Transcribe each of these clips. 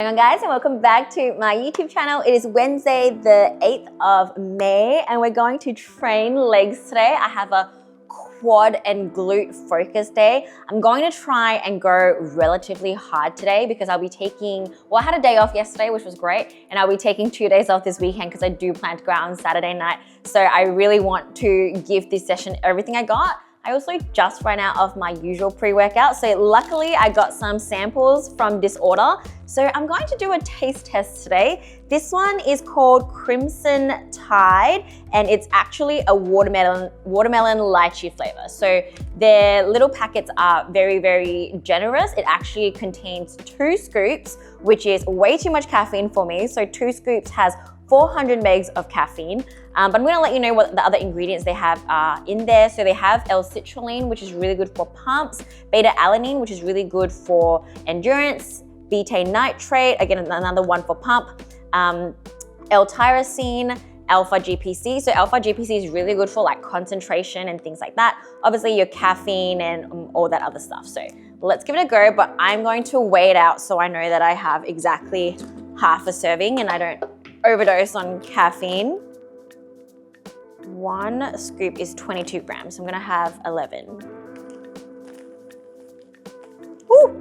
Hang on guys, and welcome back to my YouTube channel. It is Wednesday the 8th of May and we're going to train legs today. I have a quad and glute focus day. I'm going to try and go relatively hard today because I'll be taking, well, I had a day off yesterday, which was great, and I'll be taking 2 days off this weekend because I do plan to go out on Saturday night. So I really want to give this session everything I got. I also just ran out of my usual pre-workout, so luckily I got some samples from Disorder. So I'm going to do a taste test today. This one is called Crimson Tide, and it's actually a watermelon lychee flavor. So their little packets are very, very generous. It actually contains 2 scoops, which is way too much caffeine for me. So 2 scoops has 400 megs of caffeine. But I'm gonna let you know what the other ingredients they have are in there. So they have L-citrulline, which is really good for pumps, beta-alanine, which is really good for endurance, betaine nitrate, again, another one for pump, L-tyrosine, alpha-GPC. So alpha-GPC is really good for like concentration and things like that. Obviously your caffeine and all that other stuff. So let's give it a go, but I'm going to weigh it out so I know that I have exactly half a serving and I don't overdose on caffeine. 1 scoop is 22 grams. I'm gonna have 11. Woo!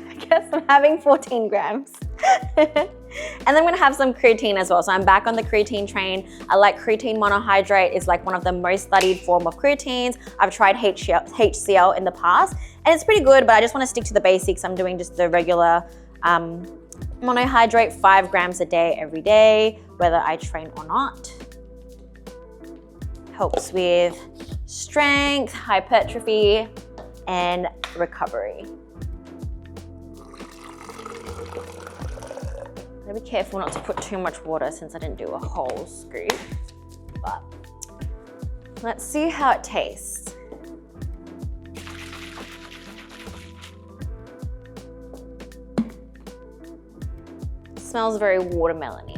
I guess I'm having 14 grams. And I'm gonna have some creatine as well. So I'm back on the creatine train. I like creatine monohydrate. It's like one of the most studied form of creatines. I've tried HCl in the past and it's pretty good, but I just wanna stick to the basics. I'm doing just the regular monohydrate, 5 grams a day every day, whether I train or not. Helps with strength, hypertrophy, and recovery. I'm gonna be careful not to put too much water since I didn't do a whole scoop, but let's see how it tastes. It smells very watermelony.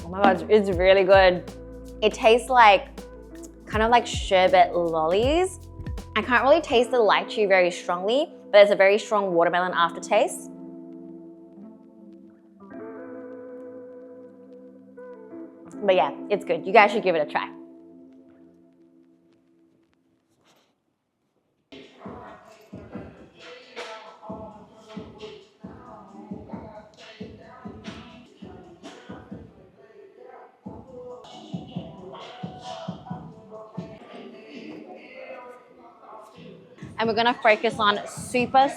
Oh my God, it's really good. It tastes like, kind of like sherbet lollies. I can't really taste the lychee very strongly, but there's a very strong watermelon aftertaste. But yeah, it's good. You guys should give it a try. And we're gonna focus on super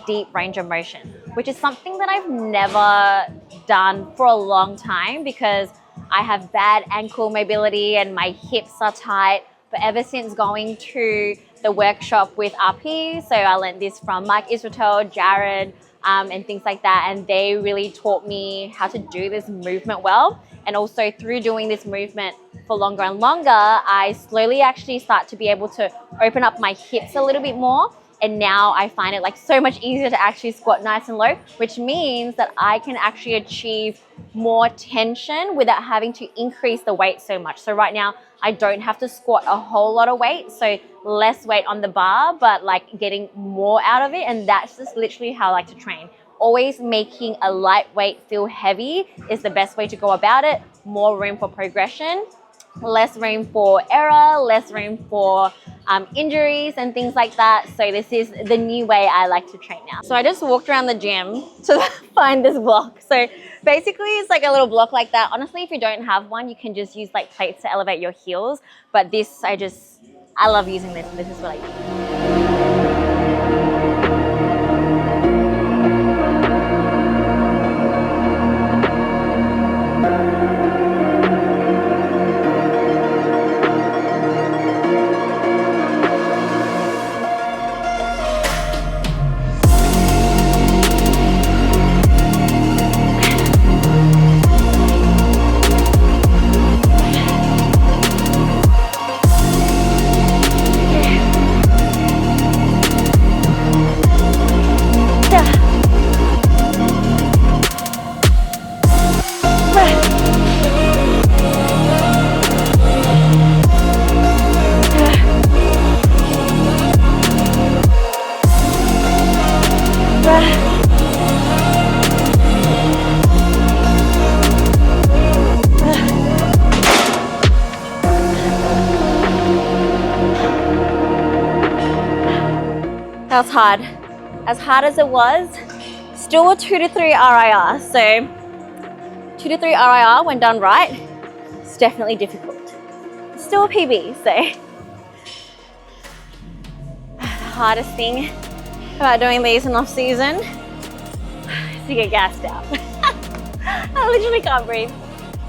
deep range of motion, which is something that I've never done for a long time because I have bad ankle mobility and my hips are tight. But ever since going to the workshop with RP, so I learned this from Mike Israel, Jared, and things like that, and they really taught me how to do this movement well. And also through doing this movement for longer and longer, I slowly actually start to be able to open up my hips a little bit more. And now I find it like so much easier to actually squat nice and low, which means that I can actually achieve more tension without having to increase the weight so much. So right now I don't have to squat a whole lot of weight, so less weight on the bar, but like getting more out of it. And that's just literally how I like to train. Always making a lightweight feel heavy is the best way to go about it. More room for progression, less room for error, less room for injuries and things like that. So this is the new way I like to train now. So I just walked around the gym to find this block. So basically it's like a little block like that. Honestly, if you don't have one, you can just use like plates to elevate your heels. But this, I love using this. This is what I use. That was hard. As hard as it was, still a 2 to 3 RIR. So 2 to 3 RIR when done right, it's definitely difficult. Still a PB, so. The hardest thing about doing these in off season is to get gassed out. I literally can't breathe.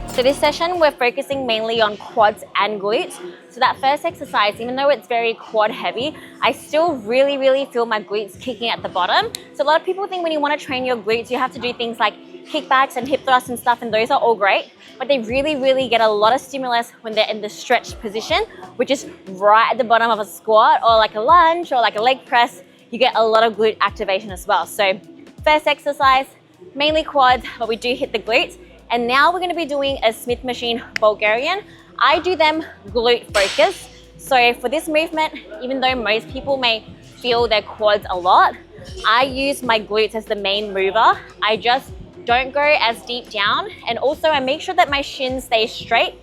So this session, we're focusing mainly on quads and glutes. So that first exercise, even though it's very quad heavy, I still really feel my glutes kicking at the bottom. So a lot of people think when you want to train your glutes, you have to do things like kickbacks and hip thrusts and stuff, and those are all great, but they really get a lot of stimulus when they're in the stretched position, which is right at the bottom of a squat or like a lunge or like a leg press. You get a lot of glute activation as well. So first exercise, mainly quads, but we do hit the glutes. And now we're gonna be doing a Smith machine Bulgarian. I do them glute focus. So for this movement, even though most people may feel their quads a lot, I use my glutes as the main mover. I just don't go as deep down. And also I make sure that my shins stay straight.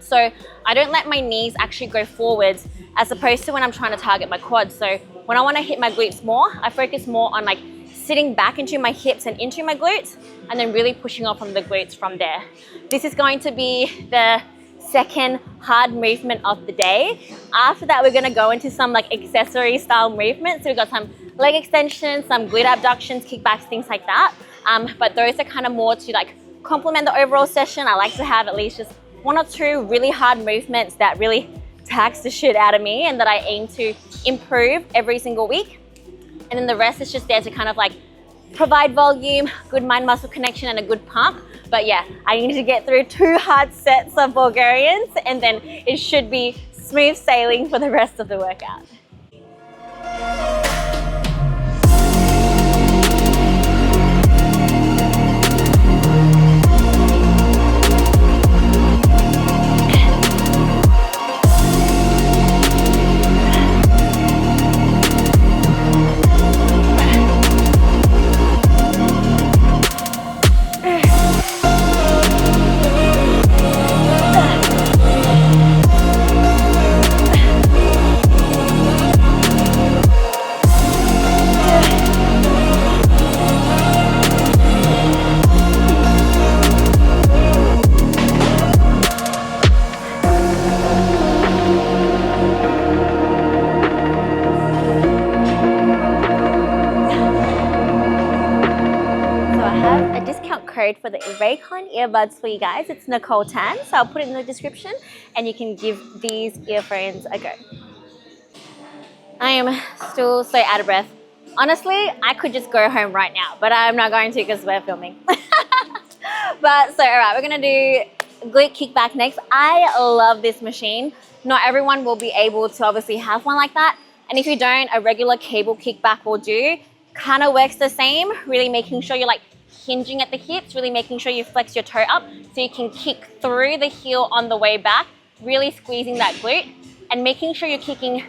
So I don't let my knees actually go forwards as opposed to when I'm trying to target my quads. So when I wanna hit my glutes more, I focus more on like sitting back into my hips and into my glutes, and then really pushing off from the glutes from there. This is going to be the second hard movement of the day. After that, we're gonna go into some like accessory style movements. So we've got some leg extensions, some glute abductions, kickbacks, things like that. But those are kind of more to like complement the overall session. I like to have at least just 1 or 2 really hard movements that really tax the shit out of me and that I aim to improve every single week. And then the rest is just there to kind of like provide volume, good mind muscle connection, and a good pump. But yeah, I need to get through 2 hard sets of Bulgarians, and then it should be smooth sailing for the rest of the workout. Code for the Raycon earbuds for you guys. It's NICOLETAN, so I'll put it in the description and you can give these earphones a go. I am still so out of breath. Honestly, I could just go home right now, but I'm not going to because we're filming. But so, all right, we're gonna do glute kickback next. I love this machine. Not everyone will be able to obviously have one like that. And if you don't, a regular cable kickback will do. Kind of works the same, really making sure you're like hinging at the hips, really making sure you flex your toe up so you can kick through the heel on the way back, really squeezing that glute and making sure you're kicking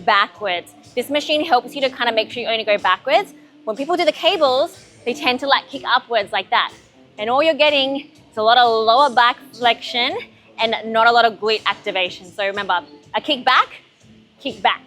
backwards. This machine helps you to kind of make sure you only go backwards. When people do the cables, they tend to like kick upwards like that. And all you're getting is a lot of lower back flexion and not a lot of glute activation. So remember, a kick back, kick back.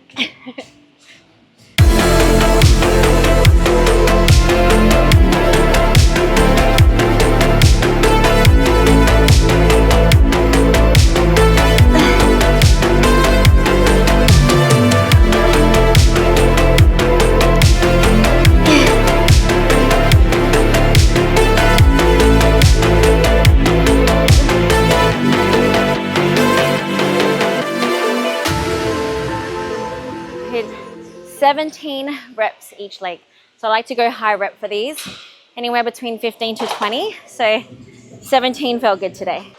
Hit 17 reps each leg. So I like to go high rep for these, anywhere between 15 to 20. So 17 felt good today.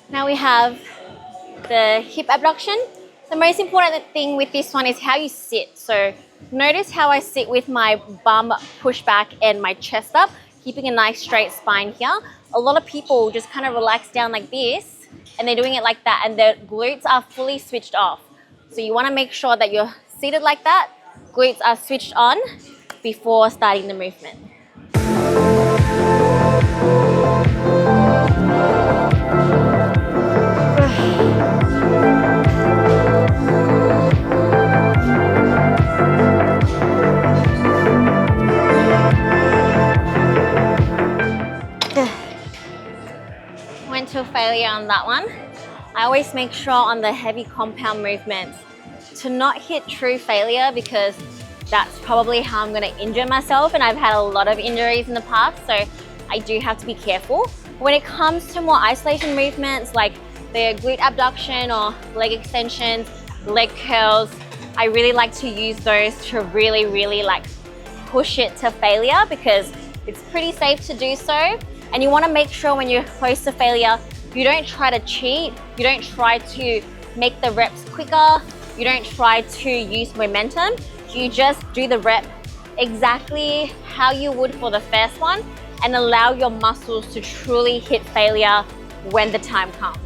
Now we have the hip abduction. The most important thing with this one is how you sit. So notice how I sit with my bum pushed back and my chest up, keeping a nice straight spine here. A lot of people just kind of relax down like this and they're doing it like that and their glutes are fully switched off. So you want to make sure that you're seated like that, glutes are switched on before starting the movement. Went to failure on that one. I always make sure on the heavy compound movements to not hit true failure, because that's probably how I'm gonna injure myself, and I've had a lot of injuries in the past, so I do have to be careful. When it comes to more isolation movements like the glute abduction or leg extensions, leg curls, I really like to use those to really like push it to failure, because it's pretty safe to do so. And you wanna make sure when you're close to failure, you don't try to cheat, you don't try to make the reps quicker, you don't try to use momentum, you just do the rep exactly how you would for the first one and allow your muscles to truly hit failure when the time comes.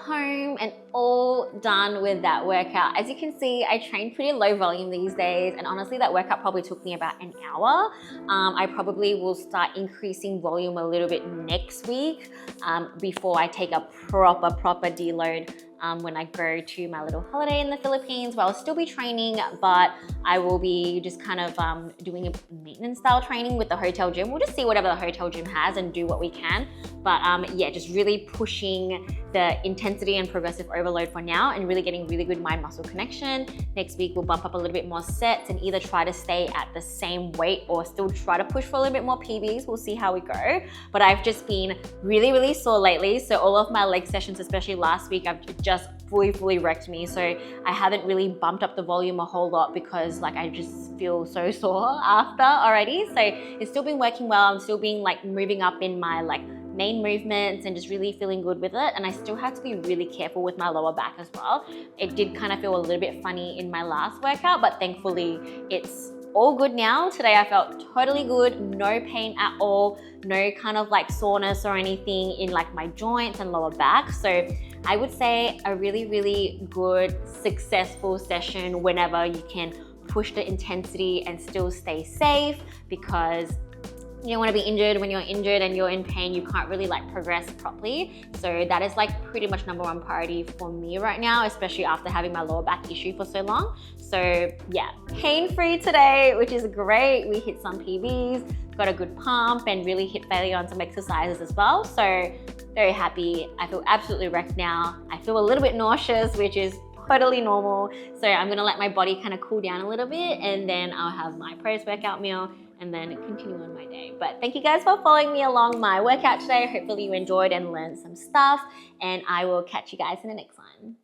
Home and all done with that workout. As you can see, I train pretty low volume these days, and honestly that workout probably took me about an hour. I probably will start increasing volume a little bit next week before I take a proper deload when I go to my little holiday in the Philippines, where I'll still be training, but I will be just kind of doing a maintenance style training with the hotel gym. We'll just see whatever the hotel gym has and do what we can. But yeah, just really pushing the intensity and progressive overload for now and really getting really good mind muscle connection. Next week, we'll bump up a little bit more sets and either try to stay at the same weight or still try to push for a little bit more PBs. We'll see how we go. But I've just been really sore lately. So all of my leg sessions, especially last week, I've just fully wrecked me. So I haven't really bumped up the volume a whole lot because like I just feel so sore after already. So it's still been working well. I'm still being like moving up in my like main movements and just really feeling good with it. And I still have to be really careful with my lower back as well. It did kind of feel a little bit funny in my last workout, but thankfully it's all good now. Today I felt totally good, no pain at all, no kind of like soreness or anything in like my joints and lower back. So I would say a really good, successful session whenever you can push the intensity and still stay safe, because you don't want to be injured. When you're injured and you're in pain, you can't really like progress properly. So that is like pretty much #1 priority for me right now, especially after having my lower back issue for so long. So yeah, pain-free today, which is great. We hit some PBs, got a good pump and really hit failure on some exercises as well. So very happy. I feel absolutely wrecked now. I feel a little bit nauseous, which is totally normal. So I'm gonna let my body kind of cool down a little bit, and then I'll have my post-workout meal and then continue on my day. But thank you guys for following me along my workout today. Hopefully you enjoyed and learned some stuff, and I will catch you guys in the next one.